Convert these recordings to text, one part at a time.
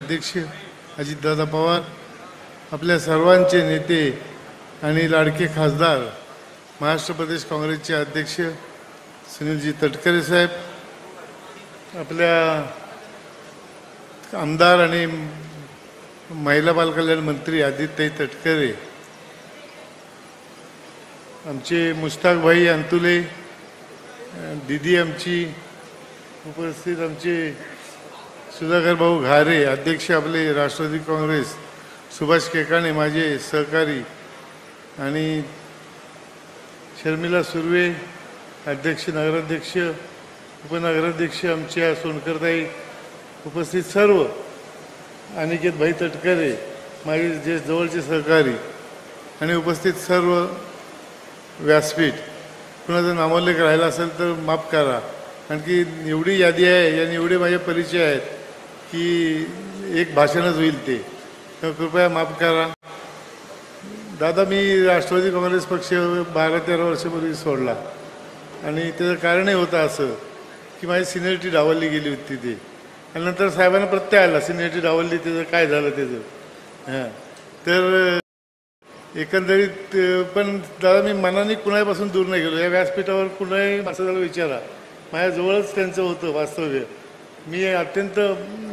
अध्यक्ष अजितदादा पवार, आपल्या सर्वांचे नेते आणि लाडके खासदार महाराष्ट्र प्रदेश काँग्रेसचे अध्यक्ष सुनीलजी तटकरे साहेब, आपल्या आमदार आणि महिला बालकल्याण मंत्री आदित्यताई तटकरे, आमचे मुश्ताक भाई अंतुले, दीदी आमची उपस्थित, आमचे सुधाकर भाऊ घारे अध्यक्ष आपले राष्ट्रवादी काँग्रेस, सुभाष केकाणे माझे सहकारी, आणि शर्मिला सुर्वे अध्यक्ष, नगराध्यक्ष, उपनगराध्यक्ष आमच्या सोनकरताई, उपस्थित सर्व, अनिकेत भाई तटकरे माझे जे जवळचे सहकारी, आणि उपस्थित सर्व व्यासपीठ, कुणाचा नामोल्लेख राहिला असेल तर माफ करा, कारण की एवढी यादी आहे आणि एवढे माझे परिचय आहेत की एक भाषणच होईल ते, तर कृपया माफ करा. दादा, मी राष्ट्रवादी काँग्रेस पक्ष 12-13 वर्षापूर्वी सोडला आणि त्याचं कारणही होतं असं की माझी सिनियरिटी डावलली गेली होती ते, आणि नंतर साहेबांना प्रत्यय आला सिनियरिटी डावलली, त्याचं काय झालं त्याचं. हां, तर एकंदरीत पण दादा मी मनाने कुणापासून दूर नाही गेलो. या व्यासपीठावर कुणाही माणसाला विचारा, माझ्याजवळच त्यांचं होतं वास्तव्य.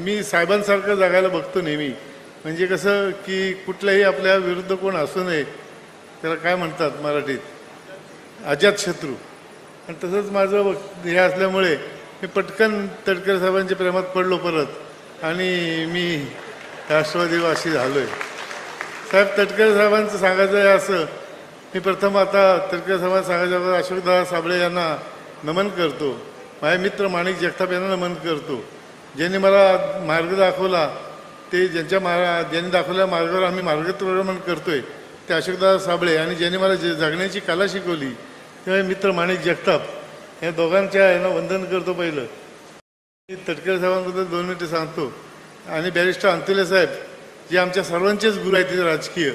मी साहेबांसारखं जगायला बघतो नेहमी. म्हणजे कसं की कुठल्याही आपल्या विरुद्ध कोण असू नये, त्याला काय म्हणतात मराठीत, अजातशत्रू. आणि तसंच माझं हे असल्यामुळे मी पटकन तटकरे साहेबांच्या प्रेमात पडलो परत, आणि मी राष्ट्रवादीवासी झालो आहे. साहेब, तटकरे साहेबांचं सांगायचं आहे असं, मी प्रथम आता तटकरे साहेबांना सांगायचं अशोकदादा साबळे यांना नमन करतो, माझे मित्र माणिक जगताप यांना नमन करतो, ज्यांनी मला मार्ग दाखवला, ते ज्यांनी दाखवलेल्या मार्गावर आम्ही मार्गक्रमण करतोय ते अशोकदादा साबळे, आणि ज्यांनी मला जगण्याची कला शिकवली ते मित्र माणिक जगताप, या दोघांच्या यांना वंदन करतो. पहिलं मी तटकरे साहेबांबद्दल 2 मिनिटं सांगतो. आणि बॅरिस्टर अंतुले साहेब, जे आमच्या सर्वांचेच गुरु आहेत, तिथे राजकीय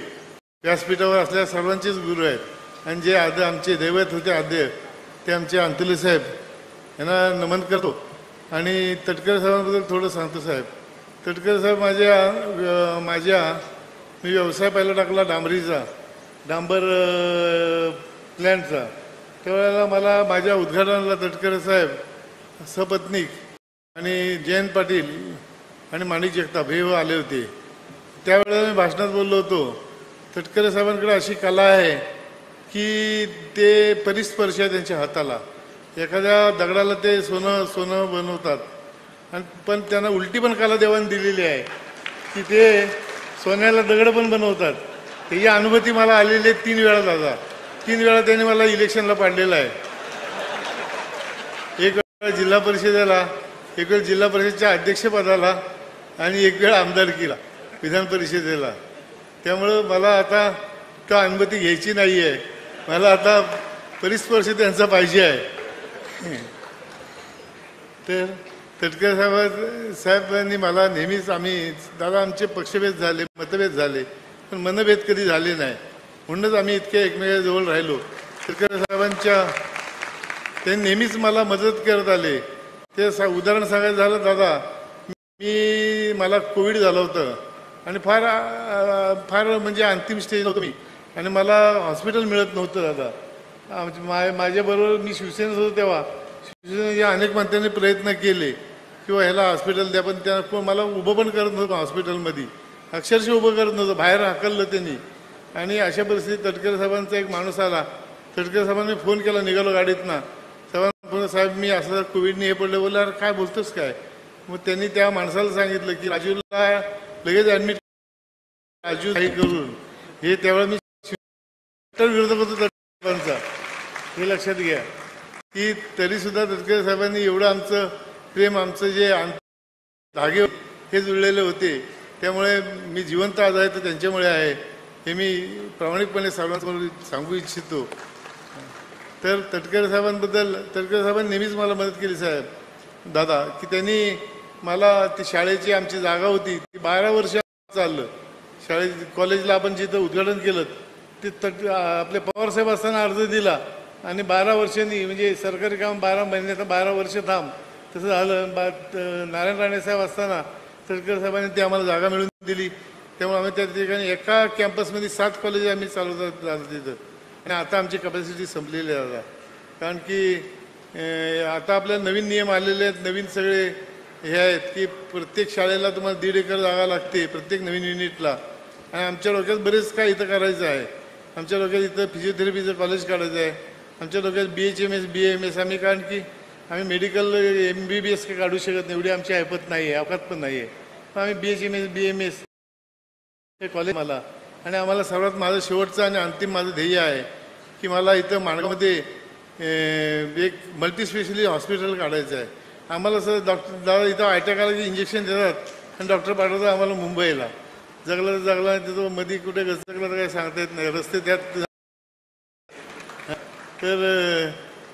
व्यासपीठावर असलेल्या सर्वांचेच गुरु आहेत, आणि जे आमचे दैवत होते आद्य, ते आमचे अंतुले साहेब यांना नमन करतो. आणि तटकरे साहेबांबद्दल थोडं सांगतो. साहेब, तटकरे साहेब मी व्यवसाय पहिला टाकला डांबरीचा, डांबर प्लॅन्टचा. त्यावेळेला मला माझ्या उद्घाटनाला तटकरे साहेब, सपत्नीक आणि जयंत पाटील आणि माणिक जगताप हे आले होते. त्यावेळेला मी भाषणात बोललो होतो, तटकरे साहेबांकडे अशी कला आहे की ते परिस्पर्श आहे त्यांच्या हाताला. एखाद्या दगडाला ते सोनं बनवतात, आणि पण त्यांना उलटी पण कला देवाने दिलेली आहे की ते सोन्याला दगड पण बनवतात. त्याची अनुभूती मला आलेली आहे 3 वेळा. दादा 3 वेळा त्यांनी मला इलेक्शनला पाडलेलं आहे. एक वेळा जिल्हा परिषदेला, एक वेळ जिल्हा परिषदेच्या अध्यक्षपदाला, आणि एक वेळ आमदारकीला विधान परिषदेला. त्यामुळं मला आता तो अनुभूती घ्यायची नाही आहे, मला आता परिस्पर्श त्यांचा पाहिजे आहे. तर तटकरे साहेबांनी मला नेहमीच, दादा आमचे पक्षभेद झाले, मतभेद झाले, पण मनभेद कधी झाले नाही, म्हणूनच आम्ही इतके एकमेकांजवळ राहिलो. तटकरे त्यांनी नेहमीच मला मदत करत आले. ते उदाहरण सांगायचं झालं, दादा मला कोविड झालं होतं आणि फार म्हणजे अंतिम स्टेज होतो मी, आणि मला हॉस्पिटल मिळत नव्हतं. दादा माझ्याबरोबर मी शिवसेनेत होतो तेव्हा शिवसेनेच्या अनेक मंत्र्यांनी प्रयत्न केले किंवा ह्याला हॉस्पिटल द्या, पण त्या मला उभं पण करत नव्हतं हॉस्पिटलमध्ये, अक्षरशः उभं करत नव्हतं, बाहेर हाकललं त्यांनी. आणि अशा परिस्थितीत तटकरे साहेबांचा एक माणूस आला. तटकरे साहेबांनी फोन केला, निघालो गाडीतनं. साहेब मी असं कोविडने हे पडलं. बोलला, अरे काय बोलतोस काय? मग त्यांनी त्या माणसाला सांगितलं की राजूला लगेच ॲडमिट, राजू काही करून हे. त्यावेळेला मी विरोधक होतो तटकरे साहेबांचा, हे लक्षात घ्या. की तरीसुद्धा तटकरे साहेबांनी एवढं आमचं प्रेम, आमचं जे धागे हे जुळलेले होते. त्यामुळे मी जिवंत आज आहे तर त्यांच्यामुळे आहे, हे मी प्रामाणिकपणे सर्वांसमोर सांगू इच्छितो. तर तटकरे साहेबांनी नेहमीच मला मदत केली. साहेब दादा, की त्यांनी मला ती शाळेची आमची जागा होती ती 12 वर्ष चाललं. कॉलेजला आपण जिथं उद्घाटन केलं ते आपले पवारसाहेब असताना अर्ज दिला, आणि 12 वर्षांनी म्हणजे सरकारी काम 12 महिन्यात 12 वर्ष थांब, तसं झालं. नारायण राणे साहेब असताना तटकरे साहेबांनी ती आम्हाला जागा मिळवून दिली. त्यामुळे आम्ही त्या ठिकाणी एका कॅम्पसमध्ये 7 कॉलेज आम्ही चालवतात तिथं. आणि आता आमची कपॅसिटी संपलेली आहे दादा. कारण की आता आपल्याला नवीन नियम आलेले आहेत, नवीन सगळे हे आहेत की प्रत्येक शाळेला तुम्हाला 1.5 एकर जागा लागते प्रत्येक नवीन युनिटला. आणि आमच्या डोक्यात बरेच काय इथं करायचं आहे. आमच्या डोक्यात इथं फिजिओथेरपीचं कॉलेज काढायचं आहे. आमच्या डोक्यात BHMS BAMS आम्ही, कारण की आम्ही मेडिकल MBBS काही काढू शकत नाही, एवढी आमची ऐपत नाही आहे, अवकात पण नाही आहे. पण आम्ही BHMS BAMS हे कॉलेज मला, आणि आम्हाला सर्वात माझं शेवटचं आणि अंतिम माझं ध्येय आहे की मला इथं माणगावमध्ये एक मल्टीस्पेशलिस्ट हॉस्पिटल काढायचं आहे. आम्हाला सर डॉक्टर दादा इथं अटॅकाला इंजेक्शन देतात आणि डॉक्टर पाठवतात आम्हाला मुंबईला. जगलं तर जगला, तिथं मध्ये कुठे गचकलं तर काही सांगता येत नाही, रस्ते त्यात. तर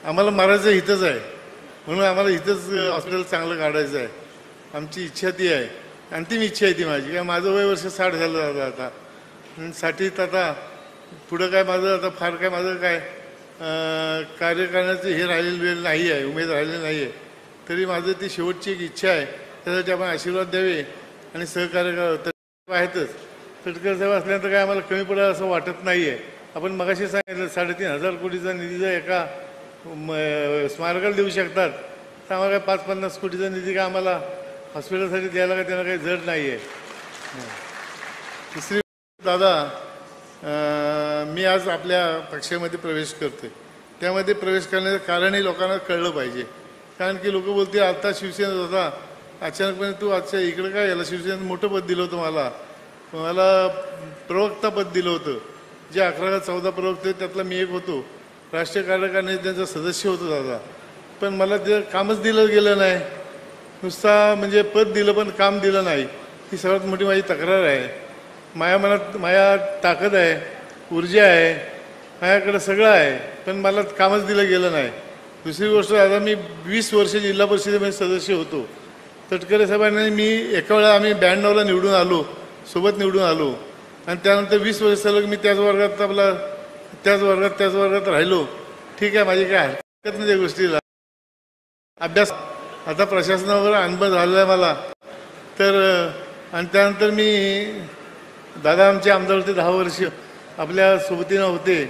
आम्हाला मारायचं इथंच आहे, म्हणून आम्हाला इथंच हॉस्पिटल चांगलं काढायचं आहे. आमची इच्छा ती आहे, अंतिम इच्छा आहे ती माझी. काय माझं वय वर्ष 60 झालं दादा आता. 60त आता पुढं काय माझं आता फार काय माझं काय कार्य करण्याचं हे राहिलेलं वेळ नाही आहे, उमेद राहिलेली नाही आहे. तरी माझं ती शेवटची एक इच्छा आहे, त्यासाठी आपण आशीर्वाद द्यावे आणि सहकार्य करावं. आहेतच तटकरे साहेब असल्यानंतर काय आम्हाला कमी पडेल असं वाटत नाही आहे. आपण मगाशी सांगितलं 3,500 कोटीचा निधी जर एका स्मारकाला देऊ शकतात, तर आम्हाला काय 5-50 कोटीचा निधी काय आम्हाला हॉस्पिटलसाठी द्यायला काय त्यांना काही जड नाही आहे. तिसरी दादा, मी आज आपल्या पक्षामध्ये प्रवेश करते. त्यामध्ये प्रवेश करण्याचं कारणही लोकांना कळलं पाहिजे. कारण की लोक बोलते आता शिवसेनेत होता, अचानकपणे तू आजच्या इकडं काय याला शिवसेनेत मोठं पद दिलं होतं, मला प्रवक्ता पद दिलं होतं. जे 11 का 14 प्रवक्ते त्यातला मी एक होतो. राष्ट्रीय कार्यकारिणी त्यांचा सदस्य होतो दादा. पण मला ते कामच दिलं गेलं नाही, नुसता म्हणजे पद दिलं पण काम दिलं नाही. ही सर्वात मोठी माझी तक्रार आहे. माझ्या मनात माझ्या ताकद आहे, ऊर्जा आहे, माझ्याकडं सगळं आहे, पण मला कामच दिलं गेलं नाही. दुसरी गोष्ट दादा, मी 20 वर्ष जिल्हा परिषदेमध्ये सदस्य होतो. तटकरे साहेबांनी मी एका वेळा आम्ही 92ला निवडून आलो, सोबत निवडून आलो. आणि त्यानंतर 20 वर्ष सलग मी त्याच वर्गात राहिलो. ठीक आहे, माझी काय हरकत नाही त्या गोष्टीला. अभ्यास आता प्रशासनावर अनुभव झालेला आहे मला. तर आणि त्यानंतर मी दादा आमचे आमदार होते 10 वर्ष, आपल्या सोबतीनं होते.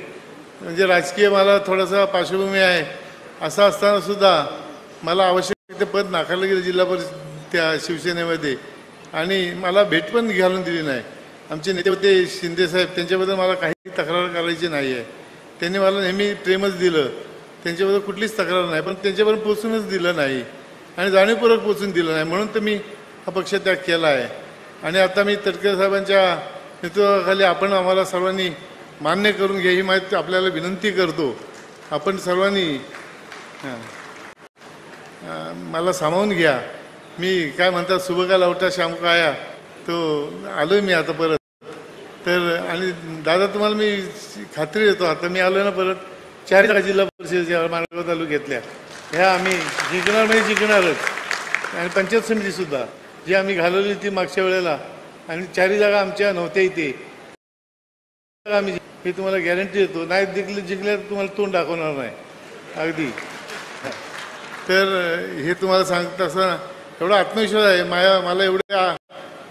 म्हणजे राजकीय मला थोडासा पार्श्वभूमी आहे. असं असतानासुद्धा मला आवश्यक ते पद नाकारलं गेलं जिल्हा परिषद त्या शिवसेनेमध्ये, आणि मला भेट पण घालून दिली नाही. आमचे नेते होते शिंदेसाहेब, त्यांच्याबद्दल मला काही तक्रार करायची नाही आहे. त्यांनी मला नेहमी प्रेमच दिलं, त्यांच्याबद्दल कुठलीच तक्रार नाही. पण त्यांच्याबरोबर पोचूनच दिलं नाही आणि जाणीवपूर्वक पोचून दिलं नाही, म्हणून तर मी हा पक्षत्याग केला आहे. आणि आता मी तटकरे साहेबांच्या नेतृत्वाखाली आपण आम्हाला सर्वांनी मान्य करून घ्या ही माहिती आपल्याला विनंती करतो. आपण सर्वांनी मला सामावून घ्या. मी काय म्हणतात, शुभ का लवटा शाम का आया, तो आलो मी आता परत. तर आणि दादा तुम्हाला मी खात्री देतो, आता मी आलो ना परत 4 जागा जिल्हा परिषदेच्या माणगाव तालुक्यातल्या ह्या आम्ही जिंकणार म्हणजे जिंकणारच. आणि पंचायत समितीसुद्धा जी आम्ही घालवली ती मागच्या वेळेला, आणि 4 जागा आमच्या नव्हत्या इथे. आम्ही हे तुम्हाला गॅरंटी देतो, नाही जिंकल्या तर तुम्हाला तोंड दाखवणार नाही अगदी. तर हे तुम्हाला सांगत असं एवढा आत्मविश्वास आहे मला एवढ्या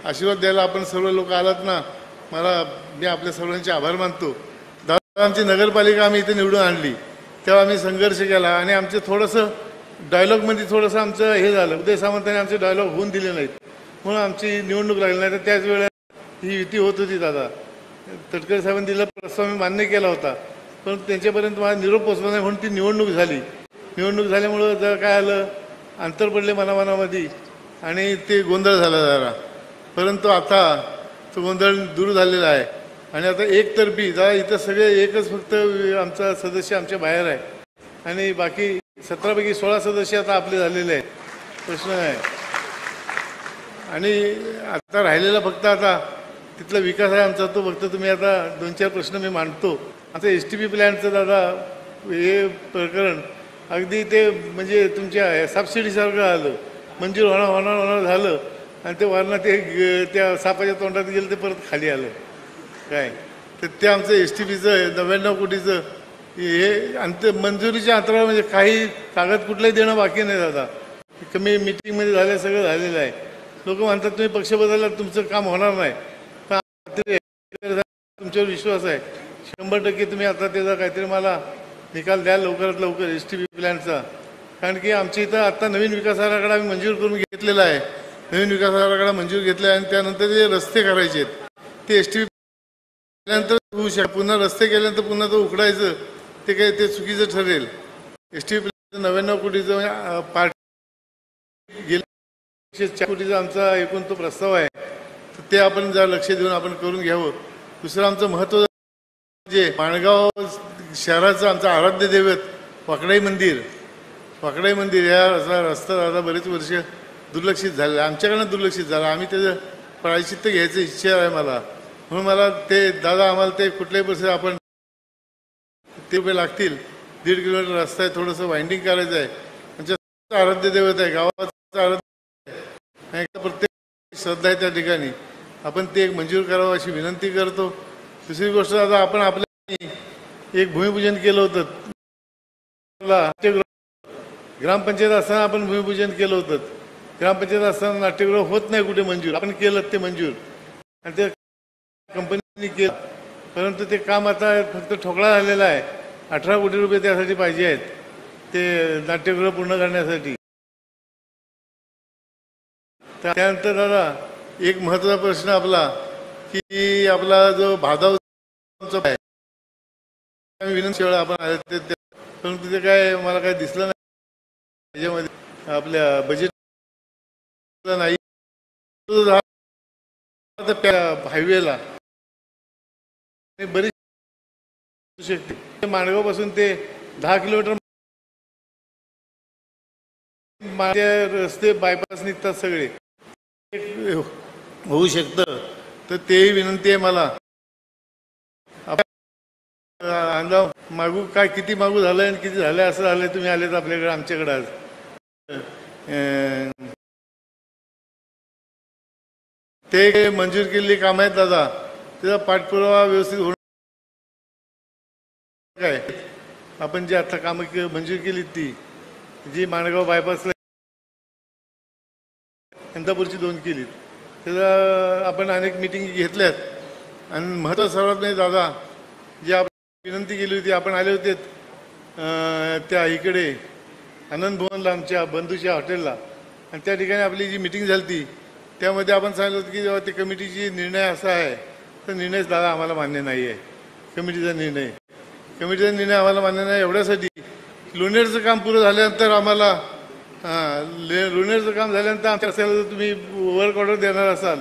आशीर्वाद द्यायला आपण सर्व लोक आलात ना, मी आपल्या सर्वांचे आभार मानतो. दादा आमची नगरपालिका आम्ही इथे निवडून आणली तेव्हा आम्ही संघर्ष केला, आणि आमचं थोडंसं डायलॉगमध्ये थोडंसं आमचं हे झालं, उदय सामंतांनी आमचे डायलॉग होऊन दिले नाहीत, म्हणून आमची निवडणूक लागली नाही. तर त्याच वेळेला ही युती होत होती दादा. तटकरे साहेबांनी दिला प्रस्ताव मी मान्य केला होता, पण त्यांच्यापर्यंत माझा निरोप पोचला नाही, म्हणून ती निवडणूक झाली. निवडणूक झाल्यामुळं जर काय आलं, अंतर पडले मनामध्ये आणि ते गोंधळ झाला जरा. परंतु आता तो गोंधळ दूर झालेला आहे. आणि आता एकतर्फी जरा इथं सगळे एकच फक्त आमचा सदस्य आमच्या बाहेर आहे, आणि बाकी 17पैकी 16 सदस्य आता आपले झालेले आहेत. प्रश्न आहे. आणि आता राहिलेला फक्त आता तिथला विकास आहे आमचा, तो फक्त तुम्ही आता 2-4 प्रश्न मी मांडतो. आता STP प्लॅनचं दादा हे प्रकरण अगदी ते म्हणजे तुमच्या सबसिडीसारखं आलं, मंजूर होणार झालं, आणि ते वरनं त्या सापाच्या तोंडात गेलं, ते परत खाली आलं काय. तर ते आमचं STPचं 99 कोटीचं हे मंजुरीच्या अंतरावर, म्हणजे काही कागद कुठलाही देणं बाकी नाही दादा. कमी मिटिंगमध्ये झालं, सगळं झालेलं आहे. लोक म्हणतात तुम्ही पक्ष बदलला तुमचं काम होणार नाही, पण तुमच्यावर विश्वास आहे 100% तुम्ही आता त्याचा काहीतरी मला निकाल द्या लवकरात लवकर STP प्लॅनचा. कारण की आमच्या इथं आता नवीन विकास आराखडा आम्ही मंजूर करून घेतलेला आहे, नवीन विकास आराखडा मंजूर घेतला आहे आणि त्यानंतर जे रस्ते करायचे आहेत ते STP केल्यानंतर होऊ शकतं. पुन्हा रस्ते केल्यानंतर पुन्हा तो उकडायचं ते काही ते चुकीचं ठरेल. STP प्लॅनचं 99 कोटीचं पार्टी गेल्या 4 कोटीचा आमचा एकूण तो प्रस्ताव आहे, तर ते आपण जर लक्ष देऊन आपण करून घ्यावं. दुसरं आमचं महत्त्व म्हणजे माणगाव शहराचं आमचं आराध्य दैवत वाकडाई मंदिर, वाकडाई मंदिर या रस्ता दादा बरेच वर्ष दुर्लक्षित झालं, आमच्याकडनं दुर्लक्षित झालं. आम्ही त्याचं प्रायश्चित्त घ्यायची इच्छा आहे मला, म्हणून मला ते दादा आम्हाला ते कुठल्याही परिस्थितीत आपण ते रुपये लागतील. 1.5 किलोमीटर रस्ता आहे, थोडंसं वाइंडिंग करायचं आहे. आमच्या आराध्य दैवत आहे, गावाचं आराध्य आहे, प्रत्येक श्रद्धा आहे त्या ठिकाणी. आपण ते एक मंजूर करावं अशी विनंती करतो. दुसरी गोष्ट दादा आपण आपल्या एक भूमिपूजन केलं होतं, ग्रामपंचायत असताना आपण भूमिपूजन केलं होतं. ग्रामपंचायत असताना नाट्यगृह होत नाही कुठे मंजूर, आपण केलं ते मंजूर आणि ते कंपनीने केलं, परंतु ते काम आता फक्त ठोकळा झालेला आहे. 18 कोटी रुपये त्यासाठी पाहिजे आहेत ते नाट्यगृह पूर्ण करण्यासाठी. त्यानंतर दादा एक महत्त्वाचा प्रश्न आपला की आपला जो भादावचा आहे, आम्ही विनंती वेळा आपण आले ते, परंतु ते काय मला काय दिसलं नाही त्याच्यामध्ये आपल्या बजेट नाही. हायवेला बरीच शकते माणगावपासून ते 10 किलोमीटर रस्ते बायपास निघतात सगळे, होऊ शकतं. तर तेही विनंती आहे मला. अंदाज मागू काय किती मागू झालंय आणि किती झालंय असं झालंय. तुम्ही आलेत आपल्याकडे आमच्याकडे आज. ते मंजूर केलेली कामं आहेत दादा, त्याचा पाठपुरावा व्यवस्थित होणार काय. आपण जी आता कामं मंजूर केली ती जी माणगाव बायपासला इंदापूरची 2 केलीत, त्याचा आपण अनेक मिटिंग घेतल्यात. आणि महत्त्व सर्वात नाही दादा जी आपण विनंती केली होती, आपण आले होते त्या इकडे आनंद भवनला आमच्या बंधूच्या हॉटेलला, आणि त्या ठिकाणी आपली जी मिटिंग झाली ती त्यामध्ये आपण सांगितलं होतं की जेव्हा ते कमिटीची निर्णय असा आहे तर निर्णयच दादा आम्हाला मान्य नाही आहे. कमिटीचा निर्णय आम्हाला मान्य नाही एवढ्यासाठी लोणेरचं काम पुरं झाल्यानंतर आम्हाला लोणेरचं काम झाल्यानंतर आमच्या असेल तुम्ही वर्क ऑर्डर देणार असाल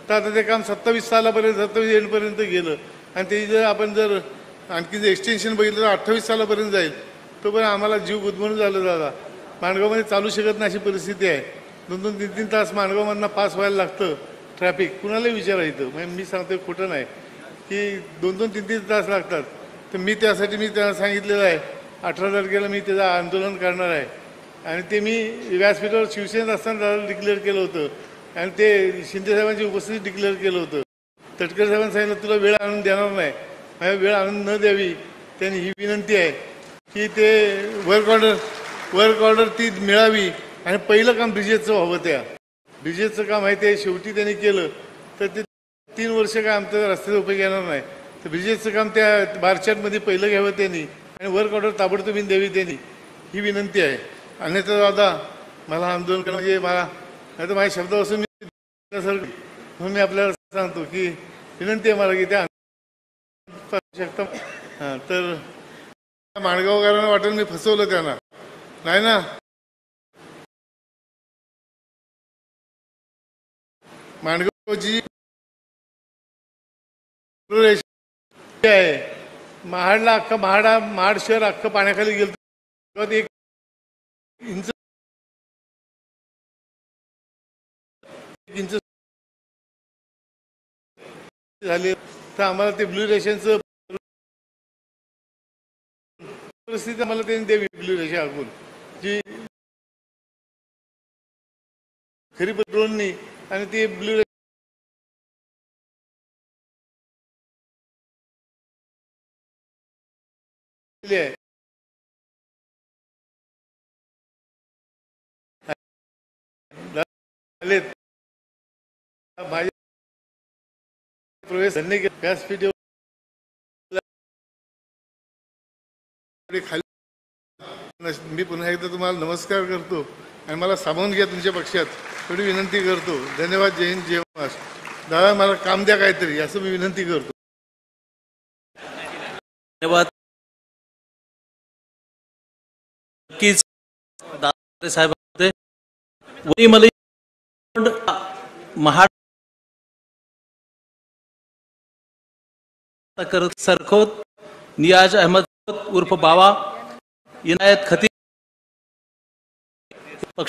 तर आता ते काम 27 सालापर्यंत 27 एंडपर्यंत गेलं आणि ते जर आपण जर आणखी जर एक्सटेन्शन बघितलं तर 28 सालापर्यंत जाईल. तोपर्यंत आम्हाला जीव गुदमरून झालं दादा. माणगावमध्ये चालू शकत नाही अशी परिस्थिती आहे. 2-2, 3-3 तास माणगावांना पास व्हायला लागतं ट्रॅफिक. कुणालाही विचारायचं म्हणजे मी सांगतो खोटं नाही की 2-2, 3-3 तास लागतात. तर मी त्यांना सांगितलेलं आहे 18 तारखेला मी त्याचं आंदोलन करणार आहे आणि ते मी व्यासपीठावर शिवसेनेत असताना दादा डिक्लेअर केलं होतं आणि ते शिंदेसाहेबांची उपस्थितीत डिक्लेअर केलं होतं. तटकरे साहेबांनी सांगितलं तुला वेळ आणून देणार नाही, माझ्या वेळ आणून न द्यावी. त्यांनी ही विनंती आहे की ते वर्क ऑर्डर ती मिळावी आणि पहिलं काम ब्रिजेसचं व्हावं. त्या ब्रिजेसचं काम आहे ते शेवटी त्यांनी केलं तर ते 3 वर्ष काय आमचं रस्त्याचा उपयोग येणार नाही. तर ब्रिजेसचं काम त्या बारचाटमध्ये पहिलं घ्यावं त्यांनी आणि वर्क ऑर्डर ताबडतोब द्यावी त्यांनी, ही विनंती आहे. अन्यथा दादा मला आंदोलन करणं म्हणजे मला नाही तर माझ्या शब्दापासून मी सर म्हणून मी आपल्याला सांगतो की विनंती आहे मला की त्या शकता. हां तर माणगावकरांना वाटेल मी फसवलं त्यांना, नाही ना. माणगावची आहे महाडला अख्खा महाड शहर अख्खं पाण्याखाली गेलं तेव्हा ते 1 इंच झाले तर आम्हाला ते ब्ल्यू रेशनचं परिस्थिती आम्हाला त्यांनी द्यावी. ब्ल्यू रेषा आखून जी खरी ड्रोननी आणि ती ब्ल्यू आहे माझ्या प्रवेश त्यांनी व्यासपीठावर खाली मी पुन्हा एकदा तुम्हाला नमस्कार करतो आणि मला सामावून घ्या तुमच्या पक्षात थोडी विनंती करतो. धन्यवाद. जय हिंद, जय महाराष्ट्र. दादा मला काम द्या काहीतरी असं मी विनंती करतो. धन्यवाद. नक्कीच दादा साहेब होते. वरी मला महाड करत सरखोत नियाज अहमद उर्फ बावा इनायत खतीब पक्ष